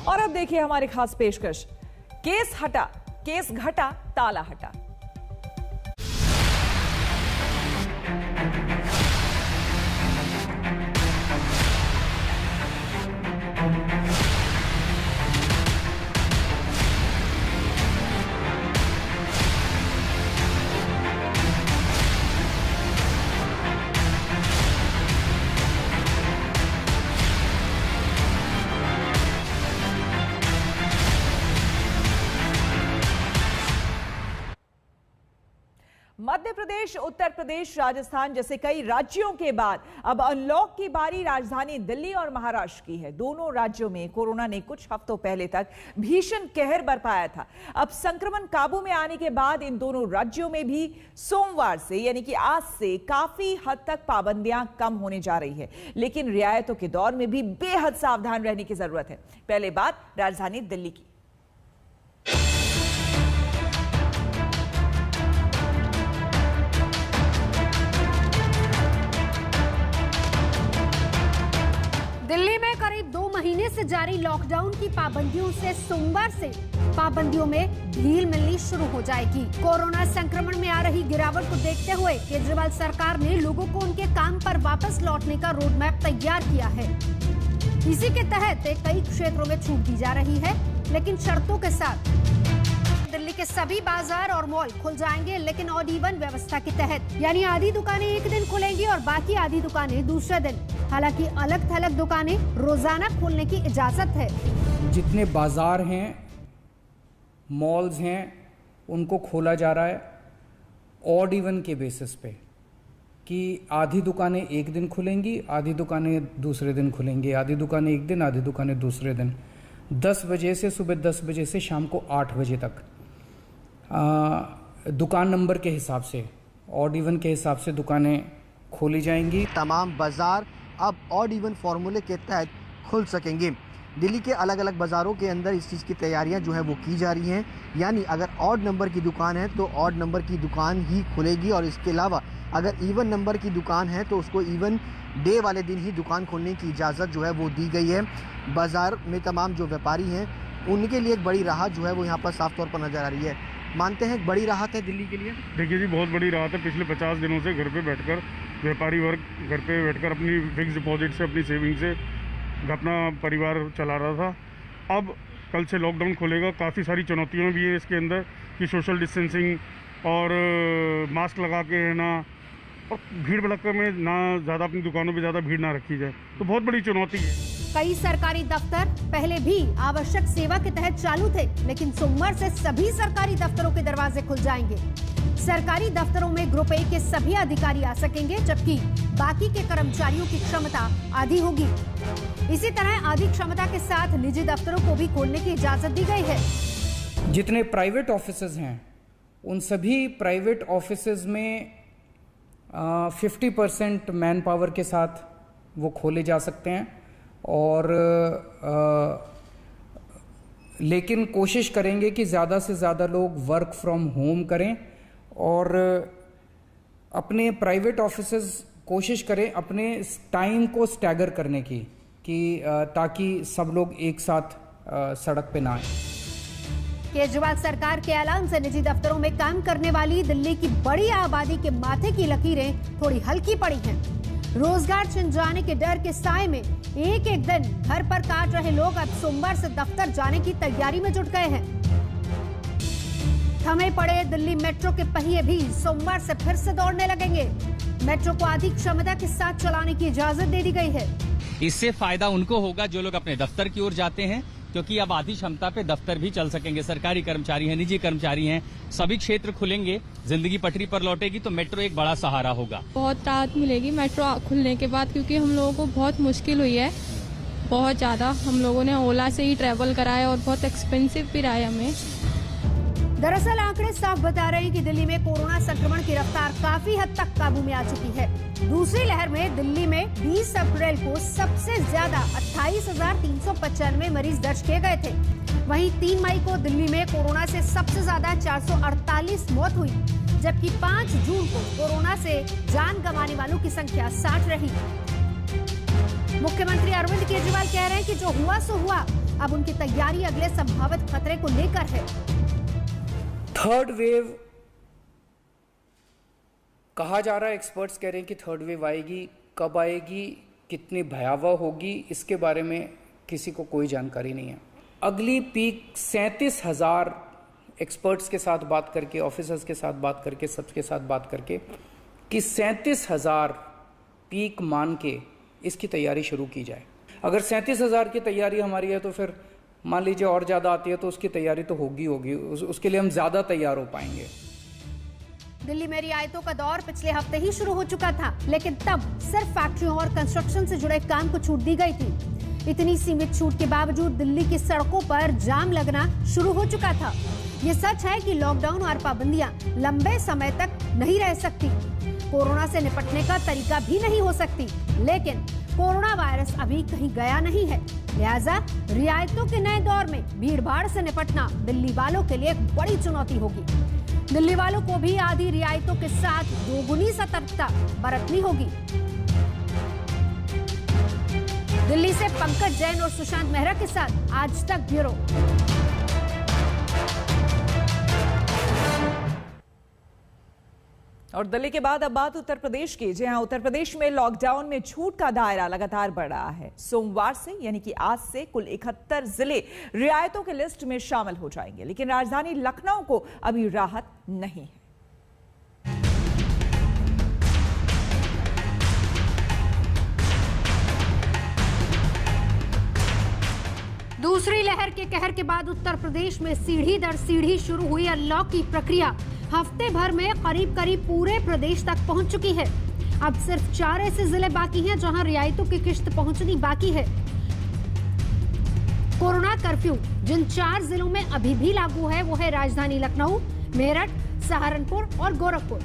और अब देखिए हमारी खास पेशकश, केस हटा, केस घटा, ताला हटा। मध्य प्रदेश, उत्तर प्रदेश, राजस्थान जैसे कई राज्यों के बाद अब अनलॉक की बारी राजधानी दिल्ली और महाराष्ट्र की है। दोनों राज्यों में कोरोना ने कुछ हफ्तों पहले तक भीषण कहर बरपाया था। अब संक्रमण काबू में आने के बाद इन दोनों राज्यों में भी सोमवार से यानी कि आज से काफी हद तक पाबंदियां कम होने जा रही है, लेकिन रियायतों के दौर में भी बेहद सावधान रहने की जरूरत है। पहले बात राजधानी दिल्ली की। दिल्ली में करीब 2 महीने से जारी लॉकडाउन की पाबंदियों से सोमवार से पाबंदियों में ढील मिलनी शुरू हो जाएगी। कोरोना संक्रमण में आ रही गिरावट को देखते हुए केजरीवाल सरकार ने लोगों को उनके काम पर वापस लौटने का रोड मैप तैयार किया है। इसी के तहत कई क्षेत्रों में छूट दी जा रही है, लेकिन शर्तों के साथ। दिल्ली के सभी बाजार और मॉल खुल जाएंगे, लेकिन ऑड इवन व्यवस्था के तहत, यानी आधी दुकानें एक दिन खुलेंगी और बाकी आधी दुकानें दूसरे दिन। हालांकि अलग थलग दुकानें रोजाना खोलने की इजाजत है। जितने बाजार हैं, मॉल्स हैं, उनको खोला जा रहा है ऑड इवन के बेसिस पे, कि आधी दुकानें एक दिन खुलेंगी, आधी दुकानें दूसरे दिन खुलेंगी, आधी दुकानें एक दिन, आधी दुकानें दूसरे दिन। 10 बजे से सुबह 10 बजे से शाम को 8 बजे तक दुकान नंबर के हिसाब से, ऑड इवन के हिसाब से दुकानें खोली जाएंगी। तमाम बाजार अब ऑड इवन फार्मूले के तहत खुल सकेंगे। दिल्ली के अलग अलग बाज़ारों के अंदर इस चीज़ की तैयारियां जो है वो की जा रही हैं, यानी अगर ऑड नंबर की दुकान है तो ऑड नंबर की दुकान ही खुलेगी, और इसके अलावा अगर इवन नंबर की दुकान है तो उसको इवन डे वाले दिन ही दुकान खोलने की इजाज़त जो है वो दी गई है। बाज़ार में तमाम जो व्यापारी हैं उनके लिए एक बड़ी राहत जो है वो यहाँ पर साफ तौर पर नज़र आ रही है। मानते हैं एक बड़ी राहत है दिल्ली के लिए? देखिए जी, बहुत बड़ी राहत है। पिछले 50 दिनों से घर पे बैठकर व्यापारी वर्ग घर पे बैठकर अपनी फिक्स डिपॉजिट से, अपनी सेविंग से अपना परिवार चला रहा था। अब कल से लॉकडाउन खुलेगा। काफ़ी सारी चुनौतियाँ भी है इसके अंदर, कि सोशल डिस्टेंसिंग और मास्क लगा के रहना, और भीड़ भड़क्का में ना ज़्यादा अपनी दुकानों पे ज़्यादा भीड़ ना रखी जाए, तो बहुत बड़ी चुनौती है। कई सरकारी दफ्तर पहले भी आवश्यक सेवा के तहत चालू थे, लेकिन सोमवार से सभी सरकारी दफ्तरों के दरवाजे खुल जाएंगे। सरकारी दफ्तरों में ग्रुप ए के सभी अधिकारी आ सकेंगे, जबकि बाकी के कर्मचारियों की क्षमता आधी होगी। इसी तरह आधी क्षमता के साथ निजी दफ्तरों को भी खोलने की इजाजत दी गई है। जितने प्राइवेट ऑफिसेज हैं, उन सभी प्राइवेट ऑफिसेज में 50% मैन पावर के साथ वो खोले जा सकते हैं, और लेकिन कोशिश करेंगे कि ज़्यादा से ज़्यादा लोग वर्क फ्रॉम होम करें, और अपने प्राइवेट ऑफिसेज कोशिश करें अपने टाइम को स्टैगर करने की, कि ताकि सब लोग एक साथ सड़क पे ना आए। केजरीवाल सरकार के ऐलान से निजी दफ्तरों में काम करने वाली दिल्ली की बड़ी आबादी के माथे की लकीरें थोड़ी हल्की पड़ी हैं। रोजगार छिन जाने के डर के साए में एक एक दिन घर पर काट रहे लोग अब सोमवार से दफ्तर जाने की तैयारी में जुट गए हैं। थमे पड़े दिल्ली मेट्रो के पहिए भी सोमवार से फिर से दौड़ने लगेंगे। मेट्रो को आधी क्षमता के साथ चलाने की इजाजत दे दी गई है। इससे फायदा उनको होगा जो लोग अपने दफ्तर की ओर जाते हैं, क्योंकि अब आधी क्षमता पे दफ्तर भी चल सकेंगे। सरकारी कर्मचारी हैं, निजी कर्मचारी हैं, सभी क्षेत्र खुलेंगे, जिंदगी पटरी पर लौटेगी, तो मेट्रो एक बड़ा सहारा होगा। बहुत राहत मिलेगी मेट्रो खुलने के बाद, क्योंकि हम लोगों को बहुत मुश्किल हुई है, बहुत ज्यादा। हम लोगों ने ओला से ही ट्रेवल करा है और बहुत एक्सपेंसिव भी रहा है हमें। दरअसल आंकड़े साफ बता रहे हैं कि दिल्ली में कोरोना संक्रमण की रफ्तार काफी हद तक काबू में आ चुकी है। दूसरी लहर में दिल्ली में 20 अप्रैल को सबसे ज्यादा 28,395 मरीज दर्ज किए गए थे। वहीं 3 मई को दिल्ली में कोरोना से सबसे ज्यादा 448 मौत हुई, जबकि 5 जून को कोरोना से जान गंवाने वालों की संख्या 60 रही। मुख्यमंत्री अरविंद केजरीवाल कह रहे हैं कि जो हुआ सो हुआ, अब उनकी तैयारी अगले संभावित खतरे को लेकर है। थर्ड वेव कहा जा रहा है, एक्सपर्ट्स कह रहे हैं कि थर्ड वेव आएगी, कब आएगी, कितनी भयावह होगी, इसके बारे में किसी को कोई जानकारी नहीं है। अगली पीक 37,000 एक्सपर्ट्स के साथ बात करके, ऑफिसर्स के साथ बात करके, सबके साथ बात करके कि 37,000 पीक मान के इसकी तैयारी शुरू की जाए। अगर 37,000 की तैयारी हमारी है तो फिर मान लीजिए और ज़्यादा आती है तो उसकी तैयारी तो होगी, उसके लिए हम ज़्यादा तैयार हो पाएंगे। दिल्ली में रियायतों का दौर पिछले हफ्ते ही शुरू हो चुका था, लेकिन तब सिर्फ फैक्ट्रियों और कंस्ट्रक्शन से जुड़े काम को छूट दी गई थी। इतनी सीमित छूट के बावजूद दिल्ली की सड़कों पर जाम लगना शुरू हो चुका था। ये सच है कि लॉकडाउन और पाबंदियां लंबे समय तक नहीं रह सकती, कोरोना से निपटने का तरीका भी नहीं हो सकती, लेकिन कोरोना वायरस अभी कहीं गया नहीं है। लिहाजा रियायतों के नए दौर में भीड़भाड़ से निपटना दिल्ली वालों के लिए एक बड़ी चुनौती होगी। दिल्ली वालों को भी आधी रियायतों के साथ दोगुनी सतर्कता बरतनी होगी। दिल्ली से पंकज जैन और सुशांत मेहरा के साथ आज तक ब्यूरो। और दिल्ली के बाद अब बात उत्तर प्रदेश की, जहां उत्तर प्रदेश में लॉकडाउन में छूट का दायरा लगातार बढ़ रहा है। सोमवार से यानी कि आज से कुल 71 जिले रियायतों के लिस्ट में शामिल हो जाएंगे, लेकिन राजधानी लखनऊ को अभी राहत नहीं है। दूसरी लहर के कहर के बाद उत्तर प्रदेश में सीढ़ी दर सीढ़ी शुरू हुई अनलॉक की प्रक्रिया हफ्ते भर में करीब करीब पूरे प्रदेश तक पहुंच चुकी है। अब सिर्फ 4 ऐसे जिले बाकी हैं जहां रियायतों की किश्त पहुंचनी बाकी है। कोरोना कर्फ्यू जिन 4 जिलों में अभी भी लागू है वो है राजधानी लखनऊ, मेरठ, सहारनपुर और गोरखपुर।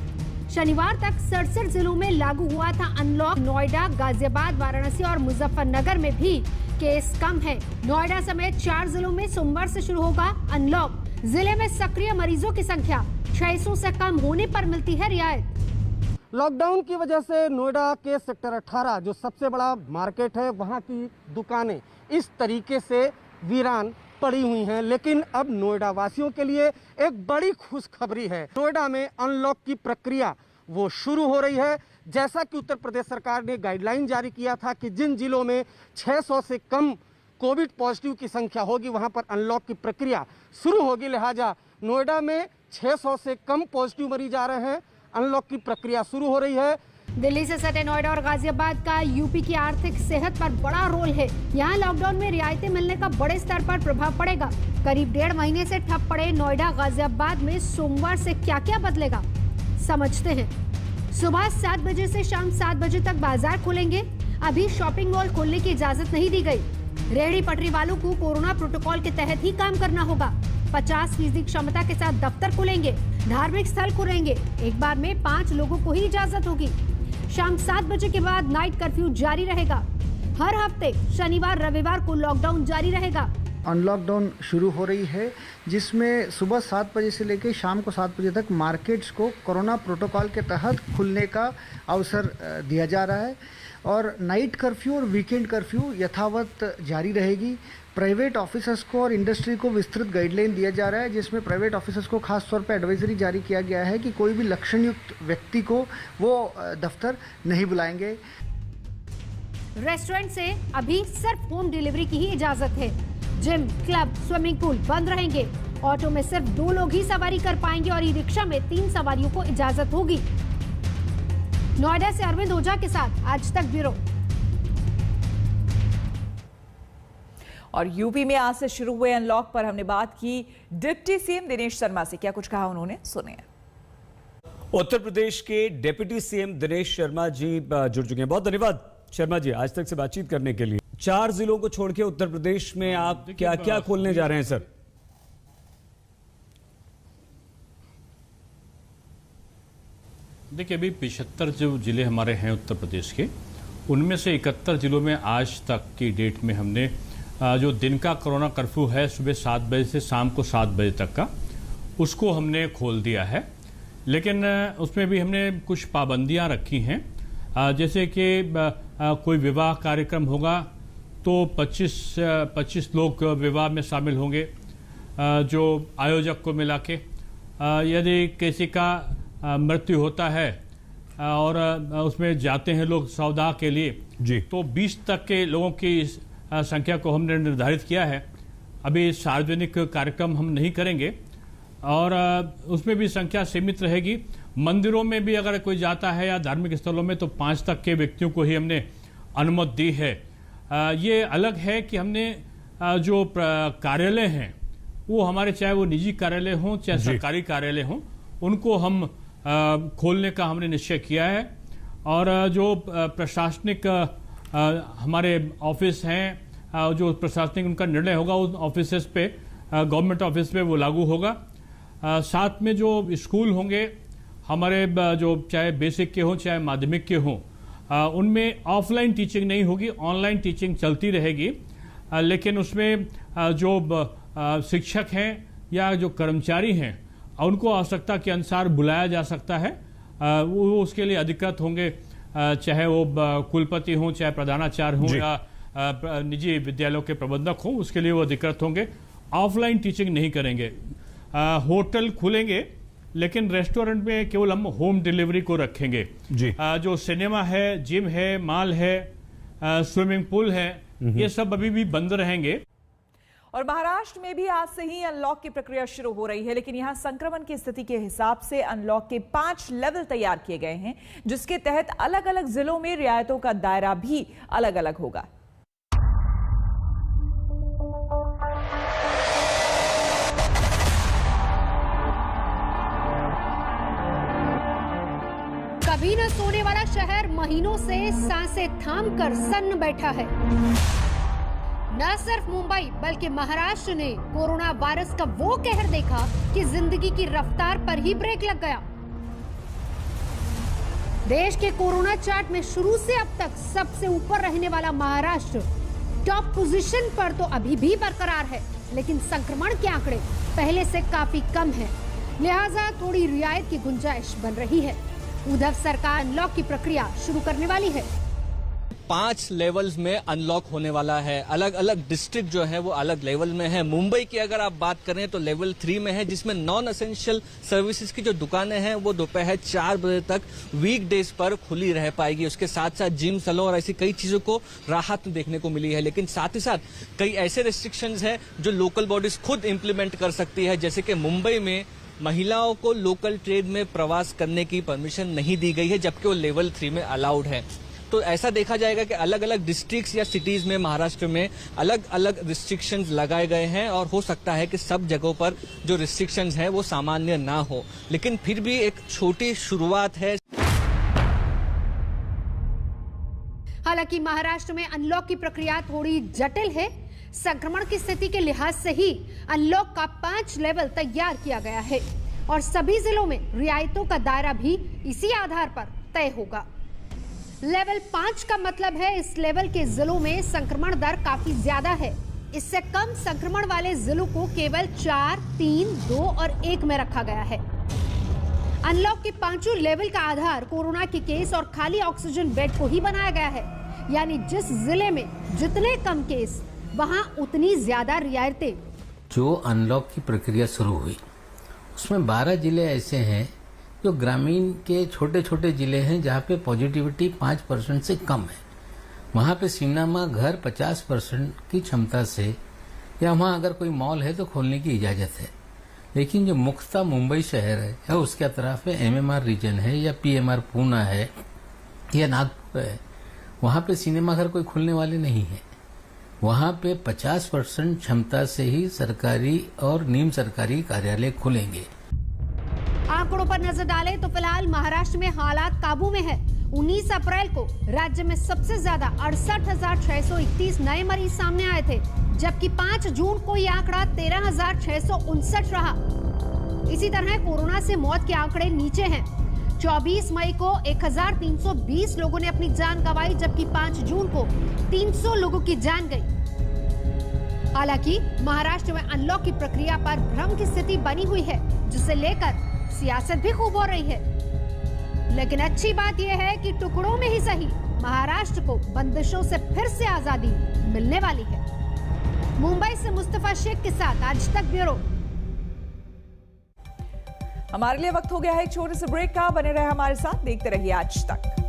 शनिवार तक 67 जिलों में लागू हुआ था अनलॉक। नोएडा, गाजियाबाद, वाराणसी और मुजफ्फरनगर में भी केस कम है। नोएडा समेत 4 जिलों में सोमवार से शुरू होगा अनलॉक। जिले में सक्रिय मरीजों की संख्या 600 से कम होने पर मिलती है रियायत। लॉकडाउन की वजह से नोएडा के सेक्टर 18 जो सबसे बड़ा मार्केट है, वहां की दुकानें इस तरीके से वीरान पड़ी हुई हैं। लेकिन अब नोएडा वासियों के लिए एक बड़ी खुशखबरी है। नोएडा में अनलॉक की प्रक्रिया वो शुरू हो रही है। जैसा कि उत्तर प्रदेश सरकार ने गाइडलाइन जारी किया था कि जिन जिलों में 600 से कम कोविड पॉजिटिव की संख्या होगी वहां पर अनलॉक की प्रक्रिया शुरू होगी। लिहाजा नोएडा में 600 से कम पॉजिटिव मरीज आ रहे हैं, अनलॉक की प्रक्रिया शुरू हो रही है। दिल्ली से सटे नोएडा और गाजियाबाद का यूपी की आर्थिक सेहत पर बड़ा रोल है। यहाँ लॉकडाउन में रियायतें मिलने का बड़े स्तर पर प्रभाव पड़ेगा। करीब 1.5 महीने से ठप पड़े नोएडा गाजियाबाद में सोमवार से क्या क्या बदलेगा, समझते हैं। सुबह 7 बजे से शाम 7 बजे तक बाजार खुलेंगे। अभी शॉपिंग मॉल खोलने की इजाजत नहीं दी गई। रेहड़ी पटरी वालों को कोरोना प्रोटोकॉल के तहत ही काम करना होगा। 50% क्षमता के साथ दफ्तर खुलेंगे, धार्मिक स्थल खुलेंगे। एक बार में 5 लोगों को ही इजाजत होगी। शाम 7 बजे के बाद नाइट कर्फ्यू जारी रहेगा। हर हफ्ते शनिवार रविवार को लॉकडाउन जारी रहेगा। अनलॉकडाउन शुरू हो रही है, जिसमें सुबह 7 बजे से लेकर शाम को 7 बजे तक मार्केट्स को कोरोना प्रोटोकॉल के तहत खुलने का अवसर दिया जा रहा है और नाइट कर्फ्यू और वीकेंड कर्फ्यू यथावत जारी रहेगी। प्राइवेट ऑफिसर्स को और इंडस्ट्री को विस्तृत गाइडलाइन दिया जा रहा है, जिसमें प्राइवेट ऑफिसर्स को खास तौर पर एडवाइजरी जारी किया गया है कि कोई भी लक्षण युक्त व्यक्ति को वो दफ्तर नहीं बुलाएंगे। रेस्टोरेंट से अभी सिर्फ होम डिलीवरी की ही इजाजत है। जिम, क्लब, स्विमिंग पूल बंद रहेंगे। ऑटो में सिर्फ 2 लोग ही सवारी कर पाएंगे और ई रिक्शा में 3 सवारियों को इजाजत होगी। नोएडा से अरविंद ओझा के साथ आज तक ब्यूरो। और यूपी में आज से शुरू हुए अनलॉक पर हमने बात की डिप्टी सीएम दिनेश शर्मा से। क्या कुछ कहा उन्होंने, सुनिए। उत्तर प्रदेश के डिप्टी सीएम दिनेश शर्मा जी जुड़ चुके हैं। बहुत धन्यवाद शर्मा जी आज तक से बातचीत करने के लिए। 4 जिलों को छोड़ के उत्तर प्रदेश में आप क्या क्या खोलने जा रहे हैं सर? देखिए, अभी 75 जो जिले हमारे हैं उत्तर प्रदेश के, उनमें से 71 जिलों में आज तक की डेट में हमने जो दिन का कोरोना कर्फ्यू है सुबह 7 बजे से शाम को 7 बजे तक का, उसको हमने खोल दिया है। लेकिन उसमें भी हमने कुछ पाबंदियां रखी हैं, जैसे कि कोई विवाह कार्यक्रम होगा तो 25 लोग विवाह में शामिल होंगे जो आयोजक को मिला के। यदि किसी का मृत्यु होता है और उसमें जाते हैं लोग सौदा के लिए जी, तो 20 तक के लोगों की संख्या को हमने निर्धारित किया है। अभी सार्वजनिक कार्यक्रम हम नहीं करेंगे और उसमें भी संख्या सीमित रहेगी। मंदिरों में भी अगर कोई जाता है या धार्मिक स्थलों में तो 5 तक के व्यक्तियों को ही हमने अनुमति दी है। ये अलग है कि हमने जो कार्यालय हैं वो हमारे, चाहे वो निजी कार्यालय हों चाहे सरकारी कार्यालय हों, उनको हम खोलने का हमने निश्चय किया है। और जो प्रशासनिक हमारे ऑफिस हैं, जो प्रशासनिक उनका निर्णय होगा उन ऑफिसेस पे, गवर्नमेंट ऑफिस पे वो लागू होगा। साथ में जो स्कूल होंगे हमारे, जो चाहे बेसिक के हों चाहे माध्यमिक के हों, उनमें ऑफलाइन टीचिंग नहीं होगी, ऑनलाइन टीचिंग चलती रहेगी। लेकिन उसमें जो शिक्षक हैं या जो कर्मचारी हैं उनको आवश्यकता के अनुसार बुलाया जा सकता है। वो उसके लिए अधिकृत होंगे, चाहे वो कुलपति हों चाहे प्रधानाचार्य हों या निजी विद्यालयों के प्रबंधक हों, उसके लिए वो अधिकृत होंगे। ऑफलाइन टीचिंग नहीं करेंगे। होटल खुलेंगे लेकिन रेस्टोरेंट में केवल हम होम डिलीवरी को रखेंगे जी। जो सिनेमा है, जिम है, मॉल है, स्विमिंग पूल है, ये सब अभी भी बंद रहेंगे। और महाराष्ट्र में भी आज से ही अनलॉक की प्रक्रिया शुरू हो रही है, लेकिन यहां संक्रमण की स्थिति के हिसाब से अनलॉक के 5 लेवल तैयार किए गए हैं, जिसके तहत अलग अलग जिलों में रियायतों का दायरा भी अलग अलग होगा। कभी न सोने वाला शहर महीनों से सांसें थाम कर सन्न बैठा है। न सिर्फ मुंबई बल्कि महाराष्ट्र ने कोरोना वायरस का वो कहर देखा कि जिंदगी की रफ्तार पर ही ब्रेक लग गया। देश के कोरोना चार्ट में शुरू से अब तक सबसे ऊपर रहने वाला महाराष्ट्र टॉप पोजीशन पर तो अभी भी बरकरार है, लेकिन संक्रमण के आंकड़े पहले से काफी कम है, लिहाजा थोड़ी रियायत की गुंजाइश बन रही है। उधर सरकार अनलॉक की प्रक्रिया शुरू करने वाली है। 5 लेवल्स में अनलॉक होने वाला है। अलग अलग डिस्ट्रिक्ट जो है वो अलग लेवल में है। मुंबई की अगर आप बात करें तो लेवल 3 में है, जिसमें नॉन एसेंशियल सर्विसेज की जो दुकानें हैं वो दोपहर 4 बजे तक वीकडेज पर खुली रह पाएगी। उसके साथ साथ जिम, सैलून और ऐसी कई चीजों को राहत देखने को मिली है। लेकिन साथ ही साथ कई ऐसे रिस्ट्रिक्शंस हैं जो लोकल बॉडीज खुद इंप्लीमेंट कर सकती है, जैसे कि मुंबई में महिलाओं को लोकल ट्रेड में प्रवास करने की परमिशन नहीं दी गई है, जबकि वो लेवल 3 में अलाउड है। तो ऐसा देखा जाएगा कि अलग अलग डिस्ट्रिक्ट्स या सिटीज में महाराष्ट्र में अलग अलग रिस्ट्रिक्शंस लगाए गए हैं और हो सकता है कि सब जगहों पर जो रिस्ट्रिक्शंस हैं वो सामान्य ना हो, लेकिन फिर भी एक छोटी शुरुआत है। हालांकि महाराष्ट्र में अनलॉक की प्रक्रिया थोड़ी जटिल है। संक्रमण की स्थिति के लिहाज से ही अनलॉक का 5 लेवल तैयार किया गया है और सभी जिलों में रियायतों का दायरा भी इसी आधार पर तय होगा। लेवल 5 का मतलब है इस लेवल के जिलों में संक्रमण दर काफी ज्यादा है। इससे कम संक्रमण वाले जिलों को केवल 4, 3, 2 और 1 में रखा गया है। अनलॉक के 5 लेवल का आधार कोरोना के केस और खाली ऑक्सीजन बेड को ही बनाया गया है, यानी जिस जिले में जितने कम केस वहां उतनी ज्यादा रियायतें। जो अनलॉक की प्रक्रिया शुरू हुई उसमें 12 जिले ऐसे हैं जो ग्रामीण के छोटे छोटे जिले हैं जहां पे पॉजिटिविटी 5% से कम है। वहां पे सिनेमा घर 50% की क्षमता से, या वहां अगर कोई मॉल है तो खोलने की इजाजत है। लेकिन जो मुख्यतः मुंबई शहर है या उसके अतराफ में MMR रीजन है या PMR पूना है या नागपुर है, वहां पे सिनेमा घर कोई खुलने वाले नहीं है। वहां पे 50% क्षमता से ही सरकारी और निम सरकारी कार्यालय खुलेंगे। आंकड़ों पर नजर डालें तो फिलहाल महाराष्ट्र में हालात काबू में है। 19 अप्रैल को राज्य में सबसे ज्यादा 68,631 नए मरीज सामने आए थे, जबकि 5 जून को यह आंकड़ा 13,659 रहा। इसी तरह कोरोना से मौत के आंकड़े नीचे हैं। 24 मई को 1,320 लोगों ने अपनी जान गंवाई, जबकि 5 जून को 300 लोगों की जान गई। हालांकि महाराष्ट्र में अनलॉक की प्रक्रिया पर भ्रम की स्थिति बनी हुई है, जिसे लेकर सियासत भी खूब हो रही है। लेकिन अच्छी बात यह है कि टुकड़ों में ही सही महाराष्ट्र को बंदिशों से फिर से आजादी मिलने वाली है। मुंबई से मुस्तफा शेख के साथ आज तक ब्यूरो। हमारे लिए वक्त हो गया है एक छोटे से ब्रेक का। बने रहे हमारे साथ, देखते रहिए आज तक।